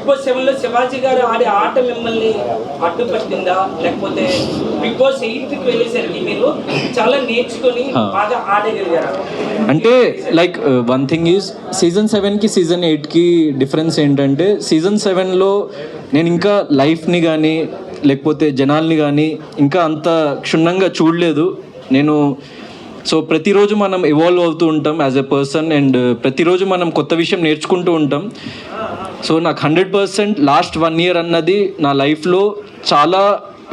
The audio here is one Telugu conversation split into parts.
బిగ్ బాస్ 7లో శివాజీ గారు ఆడే ఆట మిమ్మల్ని అడ్డుపట్టిందా, లేకపోతే బిగ్ బాస్ 8కి వెళ్ళేసరికి మీరు చాలా నేర్చుకొని బాగా ఆడగలిగారా? అంటే like one thing is season 7కి సీజన్ 8కి డిఫరెన్స్ ఏంటంటే సీజన్ 7లో నేను ఇంకా లైఫ్ని కానీ లేకపోతే జనాల్ని కానీ ఇంకా అంత క్షుణ్ణంగా చూడలేదు నేను. సో ప్రతిరోజు మనం ఎవాల్వ్ అవుతూ ఉంటాం యాజ్ ఎ పర్సన్ అండ్ ప్రతిరోజు మనం కొత్త విషయం నేర్చుకుంటూ ఉంటాం. సో నాకు 100% లాస్ట్ 1 year అన్నది నా లైఫ్లో చాలా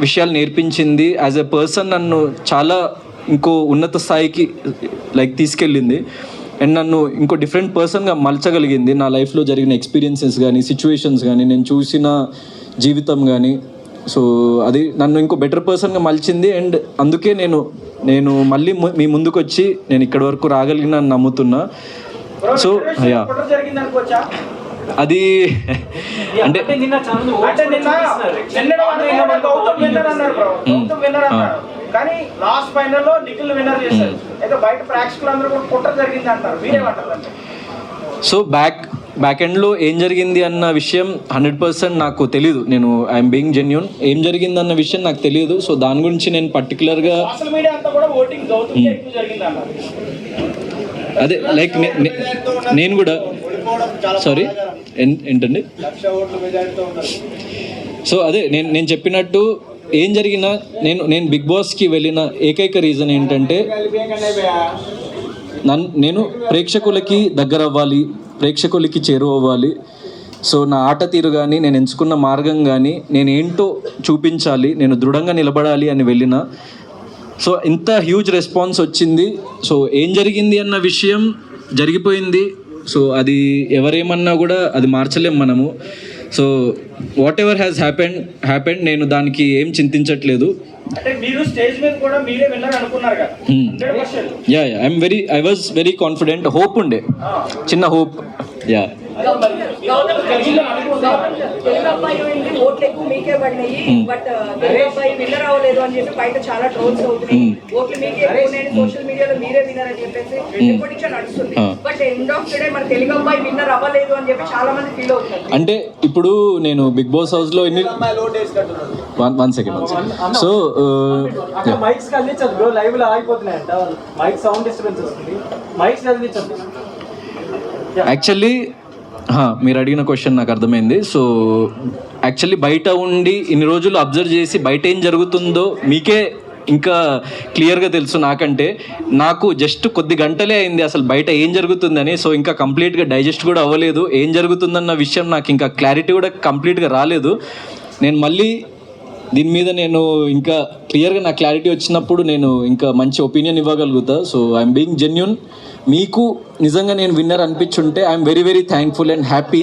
విషయాలు నేర్పించింది. యాజ్ ఎ పర్సన్ నన్ను చాలా ఇంకో ఉన్నత స్థాయికి లైక్ తీసుకెళ్ళింది అండ్ నన్ను ఇంకో డిఫరెంట్ పర్సన్గా మలచగలిగింది. నా లైఫ్లో జరిగిన ఎక్స్పీరియన్సెస్ కానీ సిచ్యువేషన్స్ కానీ నేను చూసిన జీవితం కానీ. సో అది నన్ను ఇంకో బెటర్ పర్సన్గా మలిచింది అండ్ అందుకే నేను మళ్ళీ మీ ముందుకు వచ్చి నేను ఇక్కడి వరకు రాగలిగిన నమ్ముతున్నా. సో యా అది అంటే కానీ లాస్ట్ ఫైనల్లో నిఖిల్ విన్నర్ చేశారు. అయితే బయట ప్రేక్షకులందరూ కూడా కుట్ర జరిగింది అంటారు, మీరేమంటారు? సో బ్యాక్ ఎండ్లో ఏం జరిగింది అన్న విషయం 100% నాకు తెలీదు. నేను ఐఎమ్ బీయింగ్ జెన్యూన్. ఏం జరిగింది అన్న విషయం నాకు తెలియదు. సో దాని గురించి నేను పర్టికులర్గా సోషల్ మీడియా అంతా కూడా ఓటింగ్ గౌతమ్కి ఎక్కువ జరిగింది అన్నారు. అదే లైక్ నేను కూడా సారీ ఏంటండి. సో అదే నేను చెప్పినట్టు ఏం జరిగినా నేను బిగ్ బాస్కి వెళ్ళిన ఏకైక రీజన్ ఏంటంటే నేను ప్రేక్షకులకి దగ్గర అవ్వాలి, ప్రేక్షకులకి చేరువవ్వాలి. సో నా ఆట తీరు కానీ నేను ఎంచుకున్న మార్గం కానీ నేనేంటో చూపించాలి, నేను దృఢంగా నిలబడాలి అని వెళ్ళిన. సో ఇంత హ్యూజ్ రెస్పాన్స్ వచ్చింది. సో ఏం జరిగింది అన్న విషయం జరిగిపోయింది. సో అది ఎవరేమన్నా కూడా అది మార్చలేం మనము. So what ever has happened నేను దానికి ఏం చింతించట్లేదు. అంటే మీరు స్టేజ్ మీద కూడా మీరే విన్నర్ అనుకున్నారు కదా? Yeah I was very confident. Hope ఉండే, చిన్న హోప్. యా ఓట్లు ఎక్కువ మీకే పడినాయి, బట్ తెలుగు అబ్బాయి విన్నర్ అవ్వలేదు అని చెప్పి బయట చాలా ట్రోల్స్ అవుతున్నాయి. ఓట్లు మీకే ఎక్కువ, సోషల్ మీడియాలో మీరే విన్నర్ అని చెప్పేసి రిపోర్టింగ్ నడుస్తుంది. But end of the day మన తెలుగు అబ్బాయి విన్నర్ అవ్వలేదు అని చెప్పి చాలా మంది ఫీల్ అవుతున్నారు. అంటే ఇప్పుడు నేను బిగ్ బాస్ హౌస్లో వన్ సెకండ్. సో మైక్స్ కదిలించదు బ్రో, లైవ్ లో ఆగిపోతున్నాయంట, మైక్ సౌండ్ డిస్టర్బెన్స్ వస్తుంది, మైక్స్ కదిలించదు. యాక్చువల్లీ మీరు అడిగిన క్వశ్చన్ నాకు అర్థమైంది. సో యాక్చువల్లీ బయట ఉండి ఇన్ని రోజులు అబ్జర్వ్ చేసి బయట ఏం జరుగుతుందో మీకే ఇంకా క్లియర్గా తెలుసు నాకంటే. నాకు జస్ట్ కొద్ది గంటలే అయింది అసలు బయట ఏం జరుగుతుందని. సో ఇంకా కంప్లీట్గా డైజెస్ట్ కూడా అవ్వలేదు. ఏం జరుగుతుందన్న విషయం నాకు ఇంకా క్లారిటీ కూడా కంప్లీట్గా రాలేదు. నేను మళ్ళీ దీని మీద నేను ఇంకా క్లియర్గా నా క్లారిటీ వచ్చినప్పుడు నేను ఇంకా మంచి ఒపీనియన్ ఇవ్వగలుగుతా. So I'm being genuine. మీకు నిజంగా నేను విన్నర్ అనిపించుంటే I'm very very thankful and happy.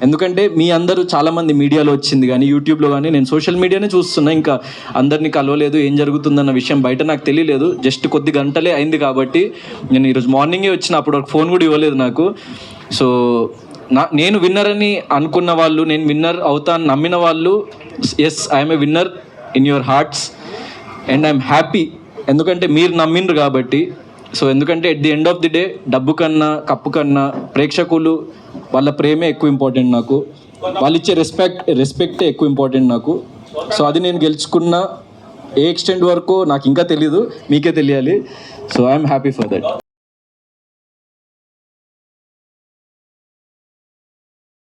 ఎందుకంటే మీ అందరూ చాలామంది మీడియాలో వచ్చింది కానీ యూట్యూబ్లో కానీ నేను సోషల్ మీడియానే చూస్తున్నా. ఇంకా అందరినీ కలవలేదు, ఏం జరుగుతుందన్న విషయం బయట నాకు తెలియలేదు. జస్ట్ కొద్ది గంటలే అయింది కాబట్టి నేను ఈరోజు మార్నింగే వచ్చిన, అప్పుడు ఫోన్ కూడా ఇవ్వలేదు నాకు. సో నేను విన్నర్ అని అనుకున్న వాళ్ళు, నేను విన్నర్ అవుతా అని నమ్మిన వాళ్ళు, yes I'm a winner in your hearts and I'm happy. ఎందుకంటే మీరు నమ్మిండ్రు కాబట్టి. సో ఎందుకంటే at the end of the day డబ్బు కన్నా కప్పు కన్నా ప్రేక్షకులు వాళ్ళ ప్రేమే ఎక్కువ ఇంపార్టెంట్ నాకు. వాళ్ళు ఇచ్చే రెస్పెక్టే ఎక్కువ ఇంపార్టెంట్ నాకు. సో అది నేను గెలుచుకున్న ఏ ఎక్స్టెంట్ వరకు నాకు ఇంకా తెలీదు, మీకే తెలియాలి. So I'm happy for that.